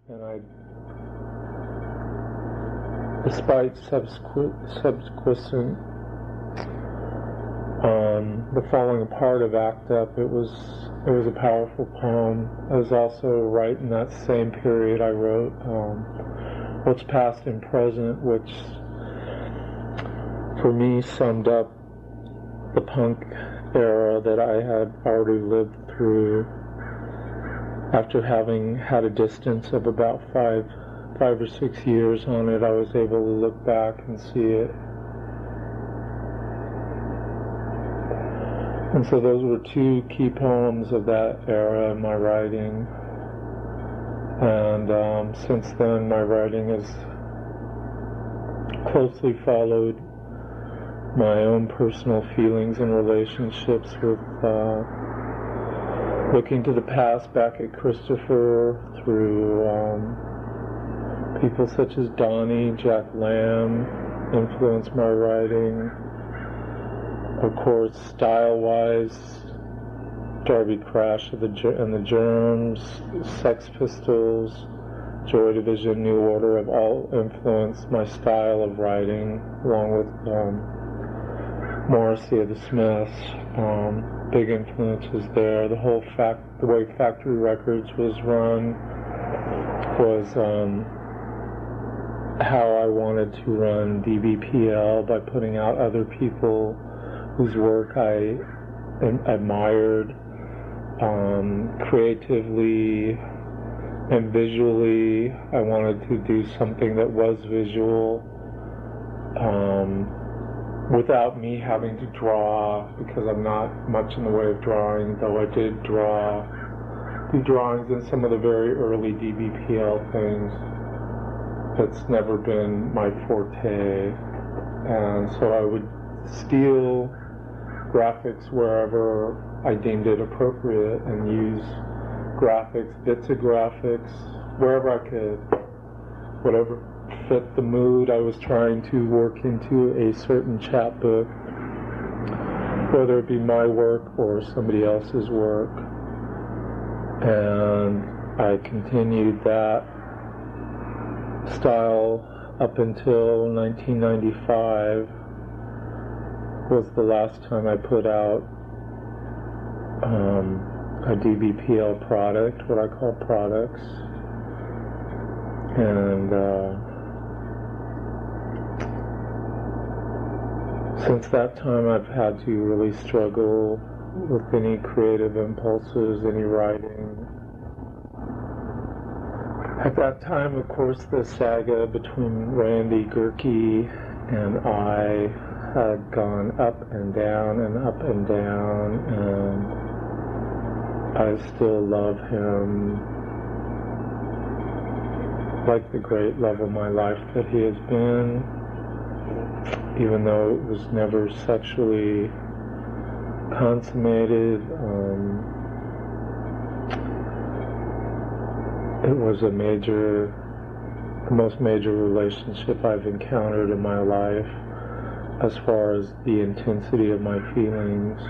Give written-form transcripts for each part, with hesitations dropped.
and despite subsequent the falling apart of ACT UP, it was a powerful poem. I was also right in that same period I wrote What's Past and Present, which for me summed up the punk era that I had already lived through. After having had a distance of about five or 6 years on it, I was able to look back and see it. And so those were two key poems of that era in my writing. And since then, my writing has closely followed my own personal feelings and relationships with looking to the past, back at Christopher, through people such as Donnie, Jack Lamb influenced my writing. Of course, style-wise, Darby Crash and the Germs, Sex Pistols, Joy Division, New Order have all influenced my style of writing, along with Morrissey of the Smiths. Big influences there. The way Factory Records was run was how I wanted to run DBPL, by putting out other people whose work I admired creatively and visually. I wanted to do something that was visual without me having to draw, because I'm not much in the way of drawing, though I did do drawings in some of the very early DBPL things. It's never been my forte, and so I would steal graphics wherever I deemed it appropriate and use bits of graphics, wherever I could, whatever fit the mood I was trying to work into a certain chapbook, whether it be my work or somebody else's work. And I continued that style up until 1995 was the last time I put out a DBPL product, what I call products. And since that time, I've had to really struggle with any creative impulses, any writing. At that time, of course, the saga between Randy Gerke and I had gone up and down and up and down, and I still love him like the great love of my life that he has been, even though it was never sexually consummated. It was the most major relationship I've encountered in my life as far as the intensity of my feelings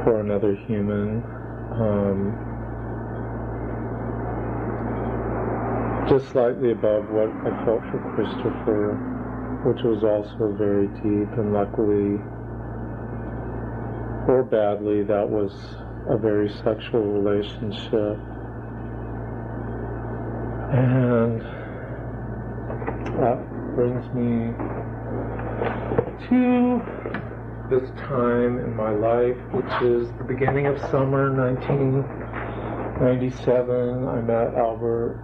for another human. Just slightly above what I felt for Christopher, which was also very deep, and luckily, or badly, that was a very sexual relationship. And that brings me to this time in my life, which is the beginning of summer 1997. I met Albert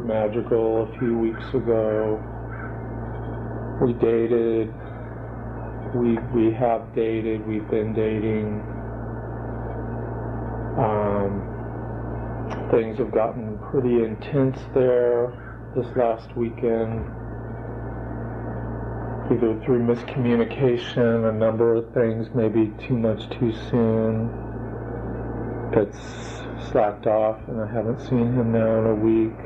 Madrigal a few weeks ago. We dated. We have dated. We've been dating. Things have gotten pretty intense there this last weekend, either through miscommunication, a number of things, maybe too much too soon. It's slacked off, and I haven't seen him now in a week.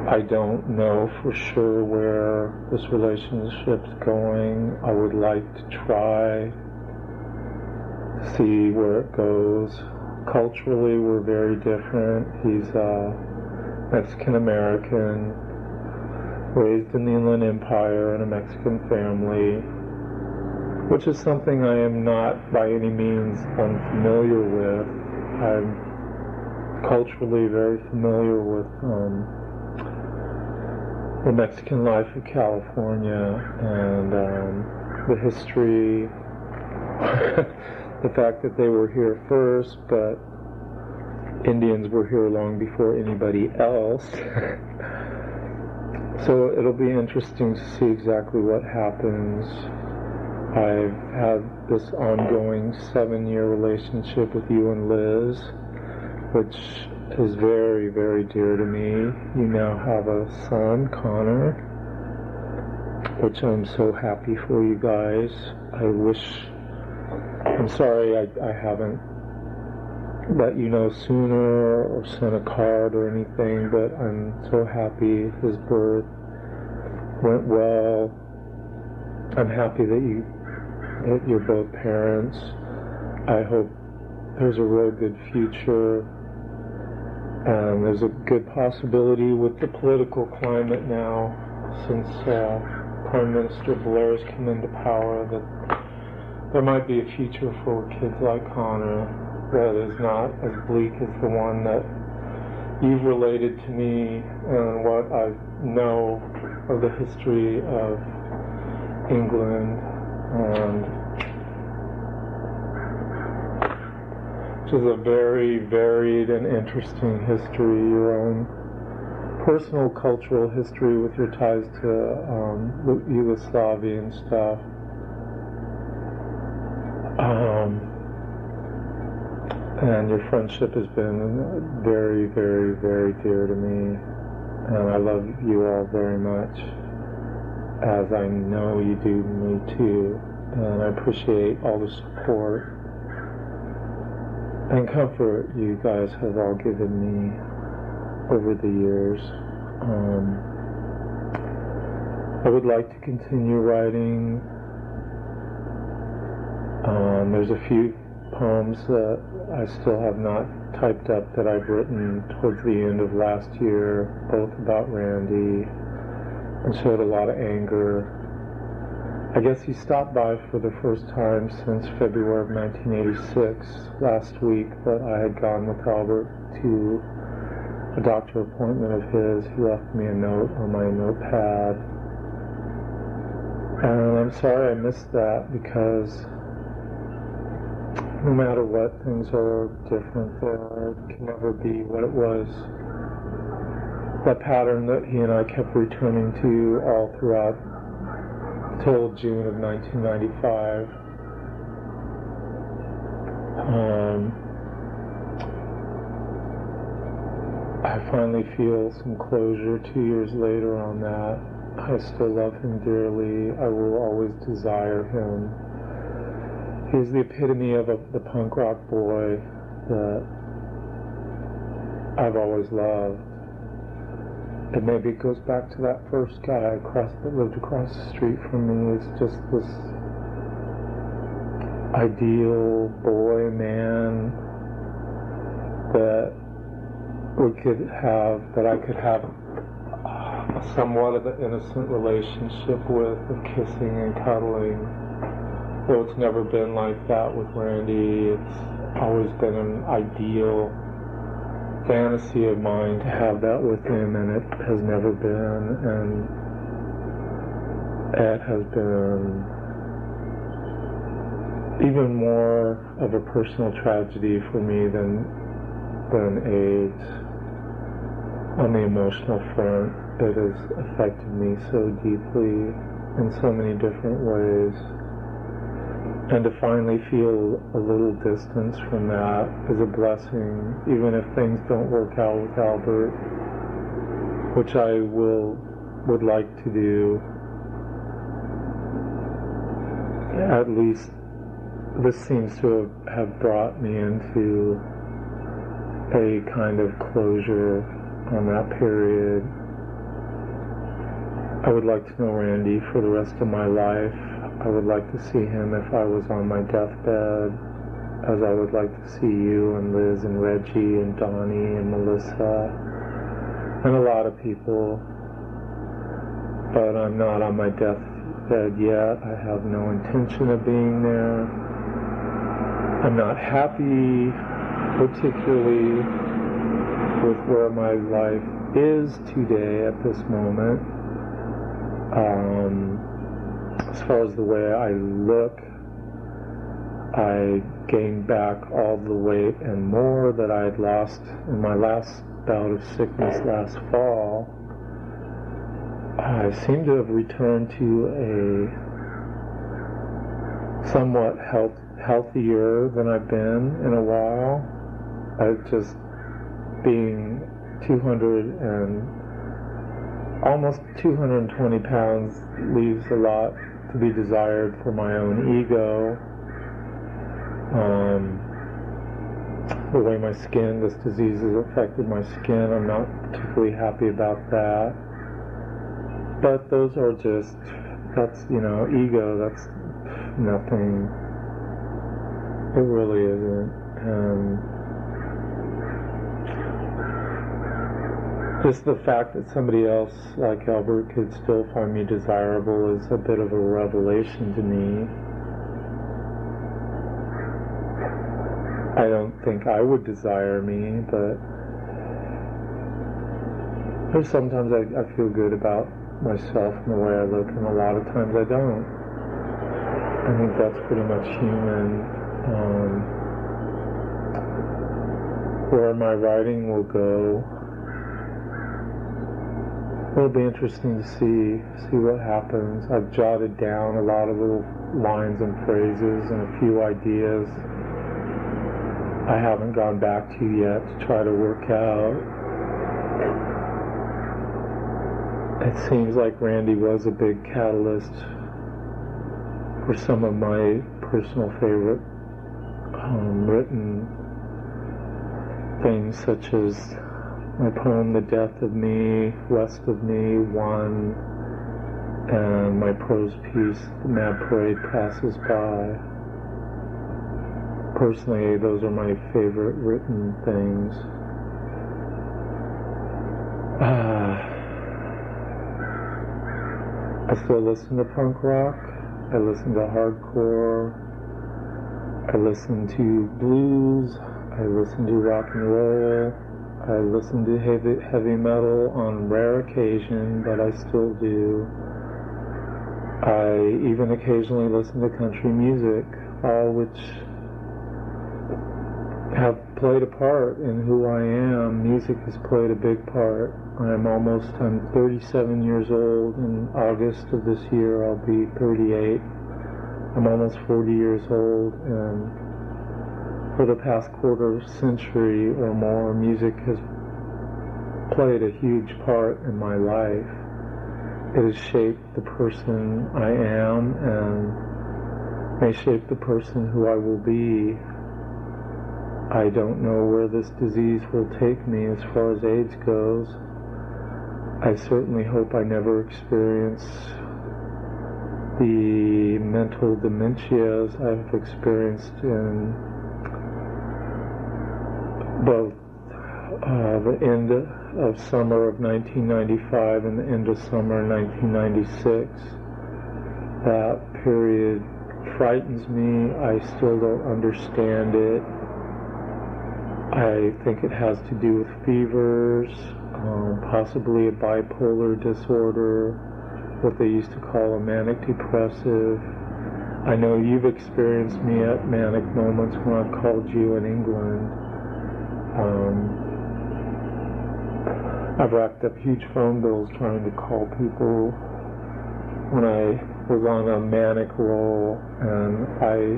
I don't know for sure where this relationship's going. I would like to try to see where it goes. Culturally, we're very different. He's Mexican-American, raised in the Inland Empire in a Mexican family, which is something I am not by any means unfamiliar with. I'm culturally very familiar with the Mexican life of California and the history, the fact that they were here first, but Indians were here long before anybody else. So it'll be interesting to see exactly what happens. I've had this ongoing 7-year relationship with you and Liz, which is very, very dear to me. You now have a son, Connor, which I'm so happy for you guys. I'm sorry I haven't let you know sooner or sent a card or anything, but I'm so happy his birth went well. I'm happy that you're both parents. I hope there's a real good future, and there's a good possibility with the political climate now, since Prime Minister Blair has come into power, that there might be a future for kids like Connor that is not as bleak as the one that you've related to me and what I know of the history of England, and which is a very varied and interesting history, your own personal cultural history with your ties to Yugoslavia and stuff. And your friendship has been very, very, very dear to me, and I love you all very much, as I know you do me too, and I appreciate all the support and comfort you guys have all given me over the years. I would like to continue writing. There's a few poems that I still have not typed up that I've written towards the end of last year, both about Randy, and showed a lot of anger. I guess he stopped by for the first time since February of 1986 last week, but I had gone with Albert to a doctor appointment of his. He left me a note on my notepad, and I'm sorry I missed that, because no matter what, things are different there. It can never be what it was. That pattern that he and I kept returning to all throughout till June of 1995. I finally feel some closure 2 years later on that. I still love him dearly. I will always desire him. He's the epitome of the punk rock boy that I've always loved. And maybe it goes back to that first guy that lived across the street from me. It's just this ideal boy, man, that I could have somewhat of an innocent relationship with, of kissing and cuddling. Though it's never been like that with Randy, it's always been an ideal fantasy of mine to have that with him, and it has never been, and it has been even more of a personal tragedy for me than AIDS. On the emotional front, it has affected me so deeply in so many different ways. And to finally feel a little distance from that is a blessing, even if things don't work out with Albert, which I would like to do. At least this seems to have brought me into a kind of closure on that period. I would like to know Randy for the rest of my life. I would like to see him if I was on my deathbed. as I would like to see you and Liz and Reggie and Donnie and Melissa and a lot of people. But I'm not on my deathbed yet. I have no intention of being there. I'm not happy particularly with where my life is today at this moment. As far as the way I look, I gained back all the weight and more that I had lost in my last bout of sickness last fall. I seem to have returned to a somewhat healthier than I've been in a while. Just being almost 220 pounds leaves a lot to be desired for my own ego. The way my skin, this disease has affected my skin, I'm not particularly happy about that. But those are just, that's, ego, that's nothing. It really isn't. Just the fact that somebody else like Albert could still find me desirable is a bit of a revelation to me. I don't think I would desire me, but there's sometimes I feel good about myself and the way I look, and a lot of times I don't. I think that's pretty much human. Where my writing will go, it'll be interesting to see what happens. I've jotted down a lot of little lines and phrases and a few ideas I haven't gone back to yet to try to work out. It seems like Randy was a big catalyst for some of my personal favorite written things, such as my poem The Death of Me, West of Me, One, and my prose piece The Mad Parade Passes By. Personally, those are my favorite written things. I still listen to punk rock. I listen to hardcore. I listen to blues. I listen to rock and roll. I listen to heavy metal on rare occasion, but I still do. I even occasionally listen to country music, all which have played a part in who I am. Music has played a big part. I'm 37 years old. In August of this year, I'll be 38. I'm almost 40 years old, and for the past quarter century or more, music has played a huge part in my life. It has shaped the person I am and may shape the person who I will be. I don't know where this disease will take me as far as AIDS goes. I certainly hope I never experience the mental dementias I've experienced in both the end of summer of 1995 and the end of summer 1996. That period frightens me. I still don't understand it. I think it has to do with fevers, possibly a bipolar disorder, what they used to call a manic depressive. I know you've experienced me at manic moments when I've called you in England. I've racked up huge phone bills trying to call people when I was on a manic roll, and I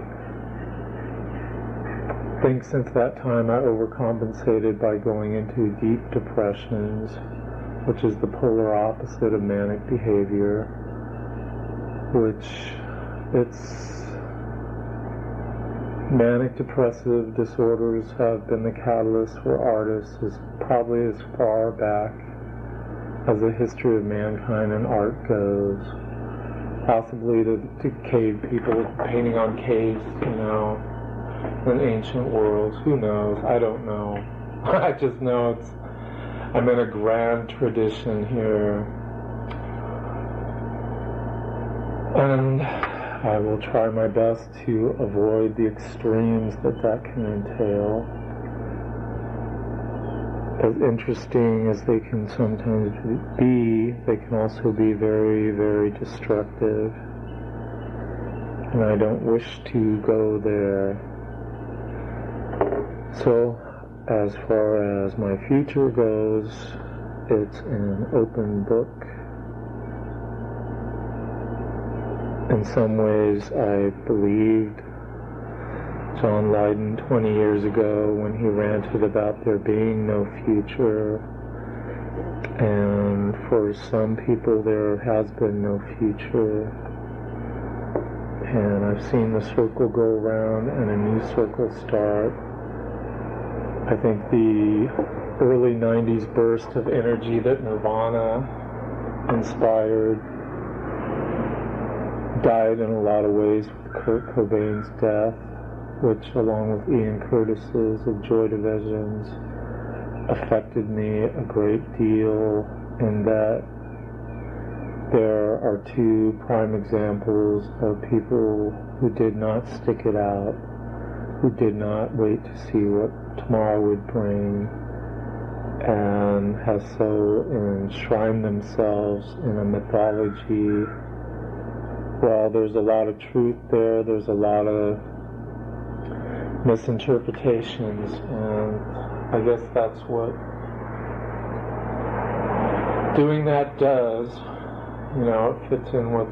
think since that time I overcompensated by going into deep depressions, which is the polar opposite of manic behavior, manic depressive disorders have been the catalyst for artists as probably as far back as the history of mankind and art goes. Possibly to cave people painting on caves, than ancient worlds. Who knows? I don't know. I just know I'm in a grand tradition here. And I will try my best to avoid the extremes that can entail. As interesting as they can sometimes be, they can also be very, very destructive. And I don't wish to go there. So, as far as my future goes, it's an open book. In some ways, I believed John Lydon 20 years ago when he ranted about there being no future. And for some people, there has been no future. And I've seen the circle go around and a new circle start. I think the early 90s burst of energy that Nirvana inspired died in a lot of ways with Kurt Cobain's death, which, along with Ian Curtis's of Joy Divisions, affected me a great deal in that there are two prime examples of people who did not stick it out, who did not wait to see what tomorrow would bring, and have so enshrined themselves in a mythology. Well, there's a lot of truth there, there's a lot of misinterpretations, and I guess that's what doing that does. You know, it fits in with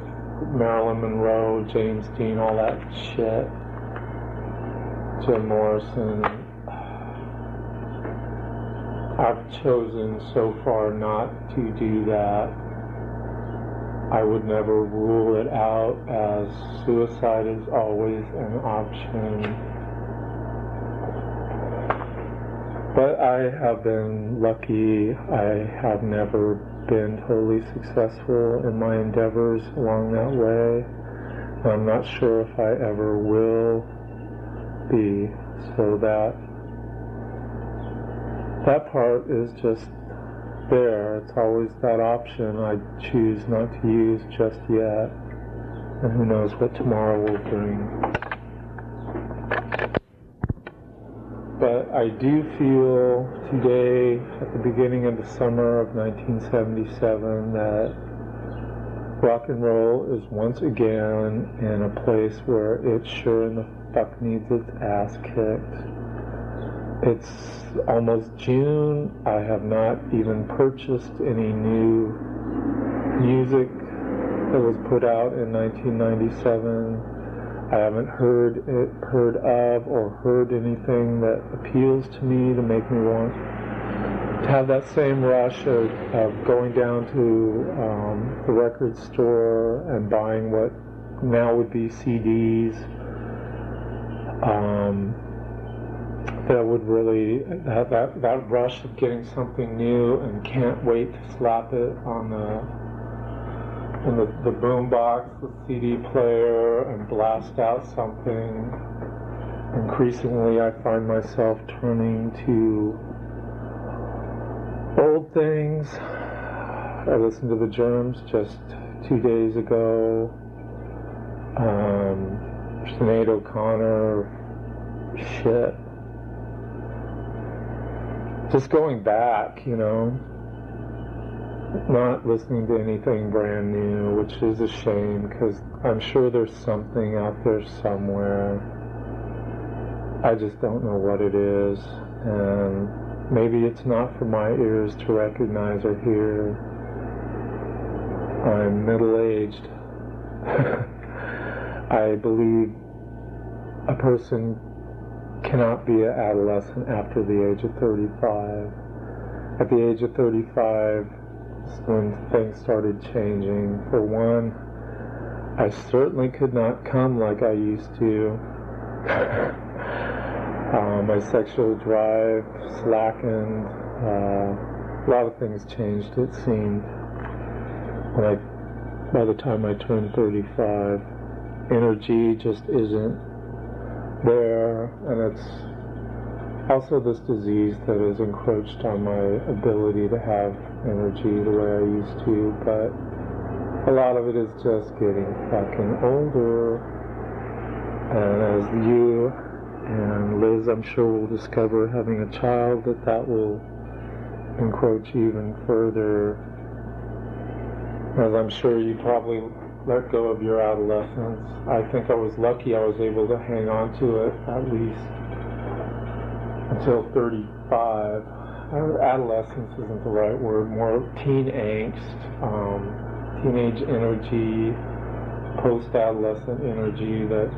Marilyn Monroe, James Dean, all that shit. Jim Morrison. I've chosen so far not to do that. I would never rule it out, as suicide is always an option. But I have been lucky. I have never been totally successful in my endeavors along that way. I'm not sure if I ever will be, so that part is just there. It's always that option I choose not to use just yet, and who knows what tomorrow will bring. But I do feel today, at the beginning of the summer of 1977, that rock and roll is once again in a place where it sure in the fuck needs its ass kicked. It's almost June. I have not even purchased any new music that was put out in 1997. I haven't heard of or heard anything that appeals to me to make me want to have that same rush of going down to the record store and buying what now would be CDs. That would really, that rush of getting something new and can't wait to slap it on the boom box, the CD player, and blast out something. Increasingly, I find myself turning to old things. I listened to the Germs just 2 days ago. Sinead O'Connor, shit. Just going back, you know. Not listening to anything brand new, which is a shame, because I'm sure there's something out there somewhere. I just don't know what it is, and maybe it's not for my ears to recognize or hear. I'm middle-aged. I believe a person cannot be an adolescent after the age of 35. At the age of 35, when things started changing. For one, I certainly could not come like I used to. My sexual drive slackened. A lot of things changed, it seemed. By the time I turned 35, energy just isn't there, and it's also this disease that has encroached on my ability to have energy the way I used to, but a lot of it is just getting fucking older. And as you and Liz, I'm sure, will discover having a child, that will encroach even further. As I'm sure you probably let go of your adolescence. I think I was lucky I was able to hang on to it at least until 35. Adolescence isn't the right word, more teen angst, teenage energy, post-adolescent energy that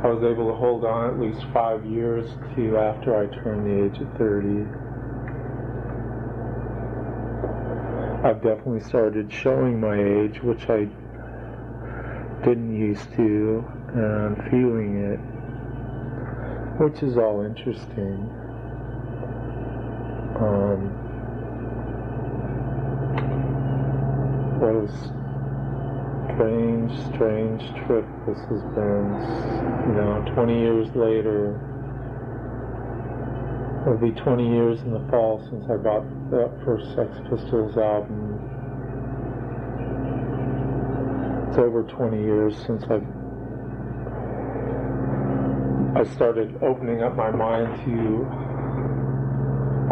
I was able to hold on at least 5 years to after I turned the age of 30. I've definitely started showing my age, which I didn't used to, and feeling it, which is all interesting. What a strange trip this has been. 20 years later. It'll be 20 years in the fall since I bought that first Sex Pistols album. It's over 20 years since I started opening up my mind to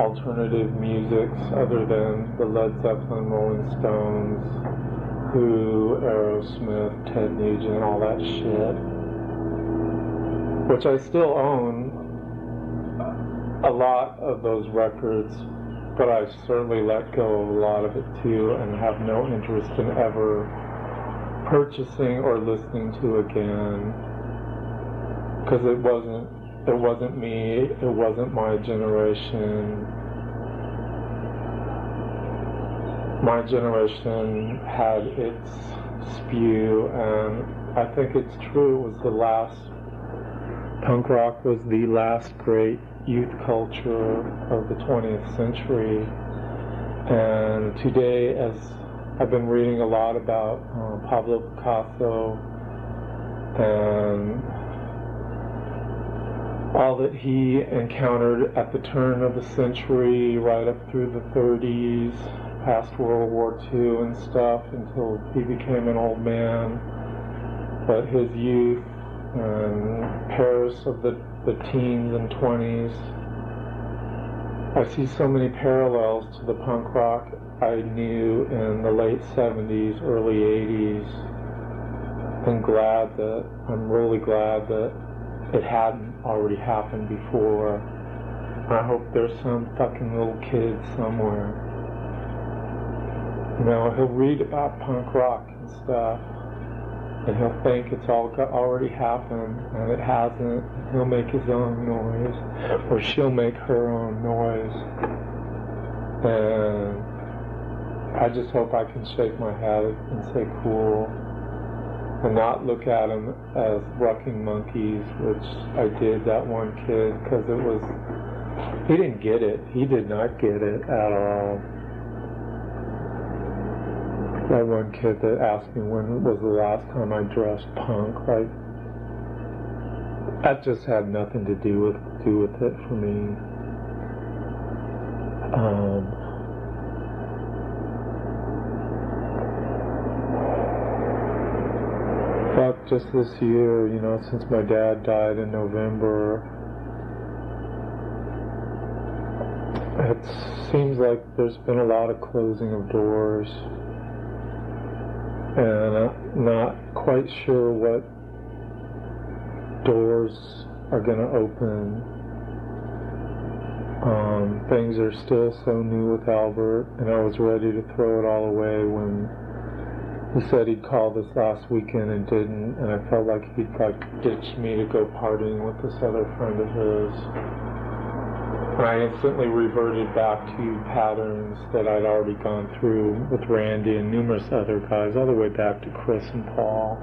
alternative musics other than the Led Zeppelin, Rolling Stones, Who, Aerosmith, Ted Nugent, all that shit, which I still own a lot of those records, but I certainly let go of a lot of it too, and have no interest in ever purchasing or listening to again, because it wasn't me, it wasn't my generation. My generation had its spew, and I think it's true, punk rock was the last great youth culture of the 20th century. And today, as I've been reading a lot about Pablo Picasso and all that he encountered at the turn of the century, right up through the 30s, past World War II and stuff, until he became an old man. But his youth and Paris of the teens and 20s, I see so many parallels to the punk rock I knew in the late 70s, early 80s. I'm really glad that it hadn't already happened before. I hope there's some fucking little kid somewhere. He'll read about punk rock and stuff, and he'll think it's already happened, and it hasn't. He'll make his own noise, or she'll make her own noise. And I just hope I can shake my head and say cool, and not look at them as bucking monkeys, which I did that one kid, because he didn't get it. He did not get it at all. That one kid that asked me when was the last time I dressed punk, that just had nothing to do with it for me. Just this year, since my dad died in November, it seems like there's been a lot of closing of doors. And I'm not quite sure what doors are going to open. Things are still so new with Albert, and I was ready to throw it all away when he said he'd call this last weekend and didn't, and I felt like he'd ditched me to go partying with this other friend of his. And I instantly reverted back to patterns that I'd already gone through with Randy and numerous other guys, all the way back to Chris and Paul.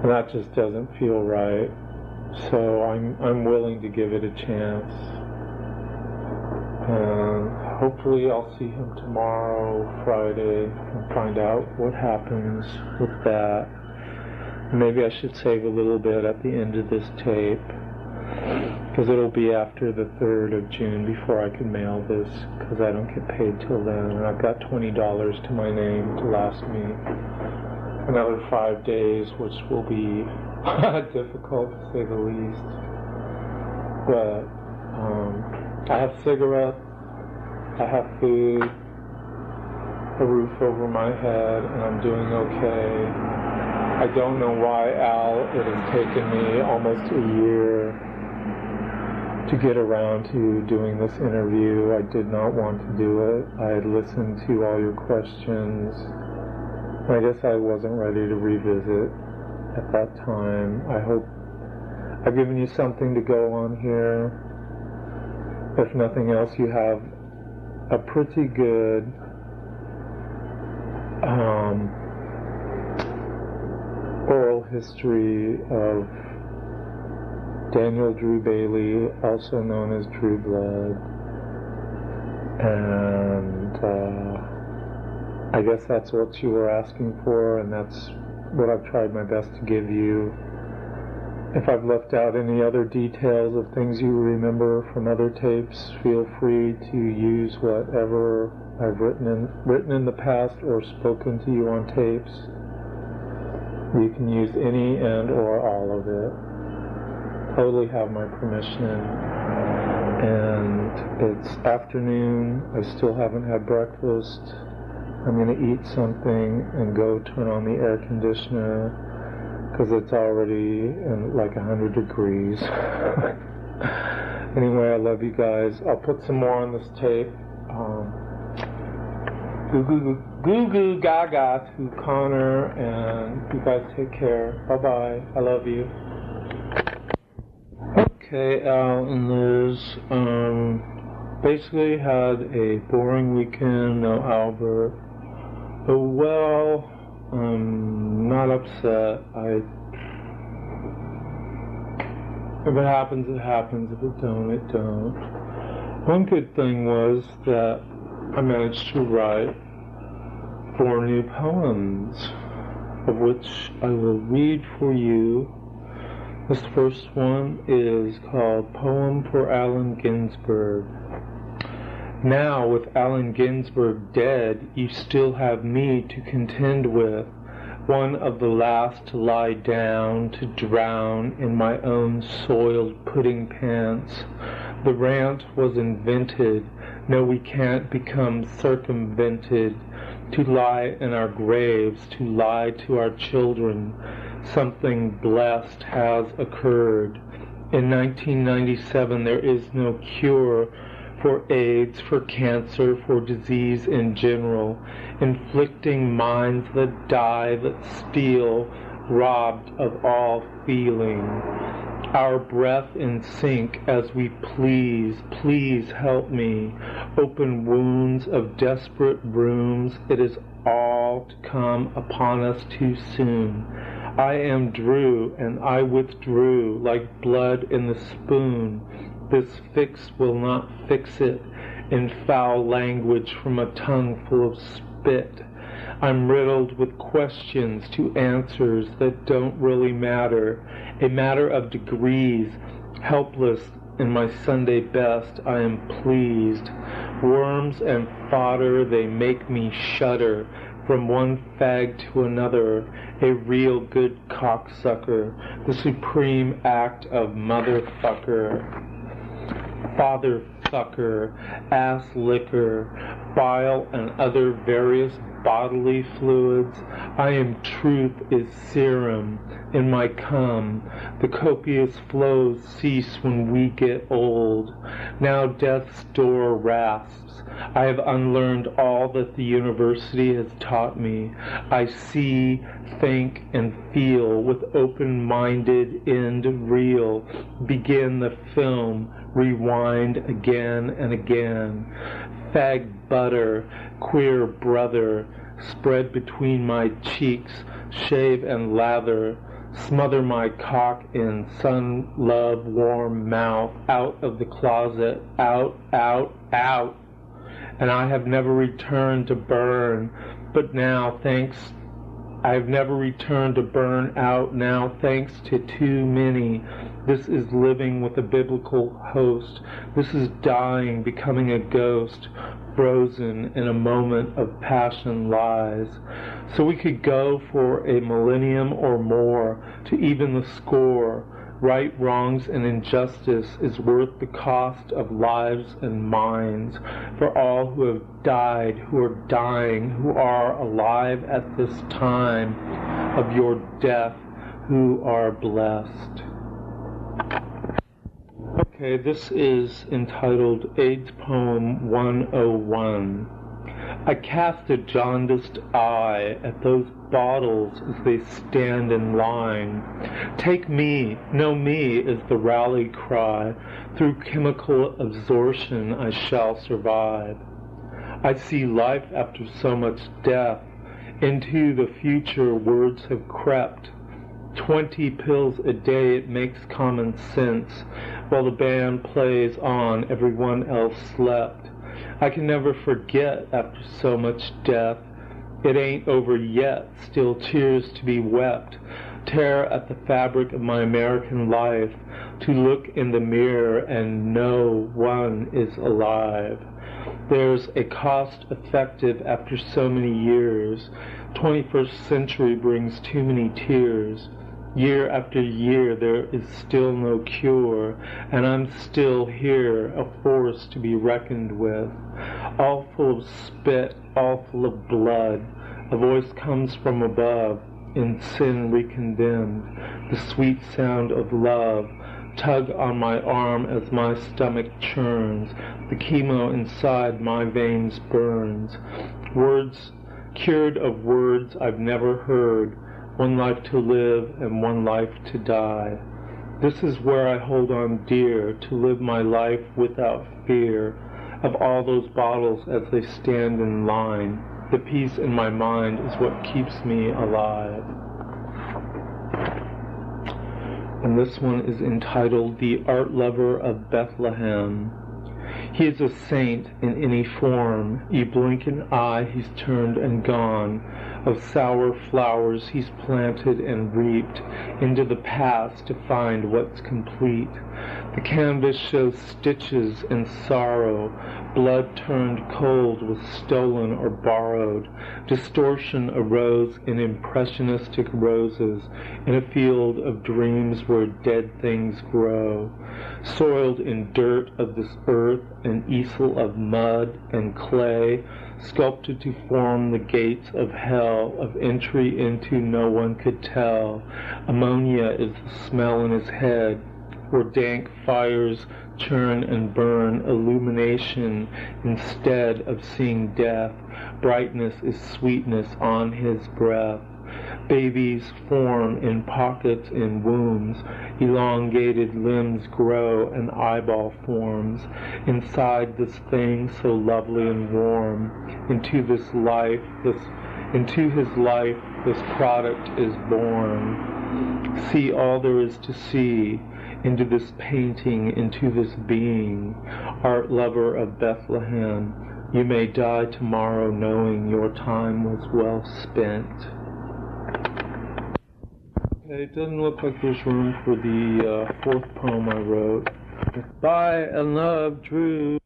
And that just doesn't feel right. So I'm willing to give it a chance. And hopefully I'll see him tomorrow, Friday, and find out what happens with that. Maybe I should save a little bit at the end of this tape, because it'll be after the 3rd of June before I can mail this, because I don't get paid till then, and I've got $20 to my name to last me another 5 days, which will be difficult to say the least. But I have cigarettes, I have food, a roof over my head, and I'm doing okay. I don't know why, Al, it has taken me almost a year to get around to doing this interview. I did not want to do it. I had listened to all your questions. I guess I wasn't ready to revisit at that time. I hope I've given you something to go on here. If nothing else, you have a pretty good oral history of Daniel Drew Bailey, also known as Drew Blood, and I guess that's what you were asking for, and that's what I've tried my best to give you. If I've left out any other details of things you remember from other tapes, feel free to use whatever I've written in the past or spoken to you on tapes. You can use any and or all of it. Totally have my permission. And it's afternoon. I still haven't had breakfast. I'm going to eat something and go turn on the air conditioner because it's already in like 100 degrees. Anyway, I love you guys. I'll put some more on this tape. Goo goo gaga to Connor, and you guys take care. Bye-bye. I love you. Okay, Al and Liz. Basically had a boring weekend, no Albert. But well, I'm not upset. If it happens, it happens. If it don't, it don't. One good thing was that I managed to write 4 new poems, of which I will read for you. This first one is called Poem for Allen Ginsberg. Now, with Allen Ginsberg dead, you still have me to contend with, one of the last to lie down, to drown in my own soiled pudding pants. The rant was invented. No, we can't become circumvented. To lie in our graves, to lie to our children. Something blessed has occurred. In 1997, there is no cure for AIDS, for cancer, for disease in general, inflicting minds that die, that steal, robbed of all feeling. Our breath in sync as we please help me. Open wounds of desperate rooms, it is all to come upon us too soon. I am Drew, and I withdrew like blood in the spoon. This fix will not fix it, in foul language from a tongue full of spit. I'm riddled with questions to answers that don't really matter, a matter of degrees. Helpless in my Sunday best, I am pleased. Worms and fodder, they make me shudder. From one fag to another, a real good cocksucker, the supreme act of motherfucker. Fatherfucker, ass liquor, bile and other various bodily fluids. I am truth is serum in my cum. The copious flows cease when we get old. Now death's door rasps. I have unlearned all that the university has taught me. I see, think, and feel with open-minded end reel. Begin the film, rewind again and again. Fag butter, queer brother, spread between my cheeks, shave and lather. Smother my cock in sun-love warm mouth, out of the closet, out, out, out. And I have never returned to burn, but now, thanks I've never returned to burn out now, thanks to too many. This is living with a biblical host. This is dying, becoming a ghost, frozen in a moment of passion lies. So we could go for a millennium or more to even the score. Right, wrongs, and injustice is worth the cost of lives and minds for all who have died, who are dying, who are alive at this time of your death, who are blessed. Okay, this is entitled AIDS Poem 101. I cast a jaundiced eye at those bottles as they stand in line. Take me, know me is the rally cry. Through chemical absorption I shall survive. I see life after so much death. Into the future words have crept. 20 pills a day, it makes common sense. While the band plays on, everyone else slept. I can never forget after so much death. It ain't over yet, still tears to be wept. Tear at the fabric of my American life, to look in the mirror and know one is alive. There's a cost effective after so many years. 21st century brings too many tears. Year after year there is still no cure, and I'm still here, a force to be reckoned with. All full of spit, all full of blood, a voice comes from above, in sin recondemned, the sweet sound of love. Tug on my arm as my stomach churns, the chemo inside my veins burns. Words cured of words I've never heard, one life to live and one life to die. This is where I hold on dear, to live my life without fear of all those bottles as they stand in line. The peace in my mind is what keeps me alive. And this one is entitled The Art Lover of Bethlehem. He is a saint in any form. You blink an eye, he's turned and gone. Of sour flowers he's planted and reaped into the past to find what's complete. The canvas shows stitches and sorrow. Blood turned cold was stolen or borrowed. Distortion arose in impressionistic roses in a field of dreams where dead things grow. Soiled in dirt of this earth, an easel of mud and clay, sculpted to form the gates of hell, of entry into no one could tell. Ammonia is the smell in his head, where dank fires churn and burn. Illumination instead of seeing death. Brightness is sweetness on his breath. Babies form in pockets in wombs. Elongated limbs grow and eyeball forms. Inside this thing so lovely and warm. Into his life, this product is born. See all there is to see. Into this painting, into this being. Art lover of Bethlehem, you may die tomorrow knowing your time was well spent. Okay, it doesn't look like there's room for the fourth poem I wrote. Bye and love, Drew.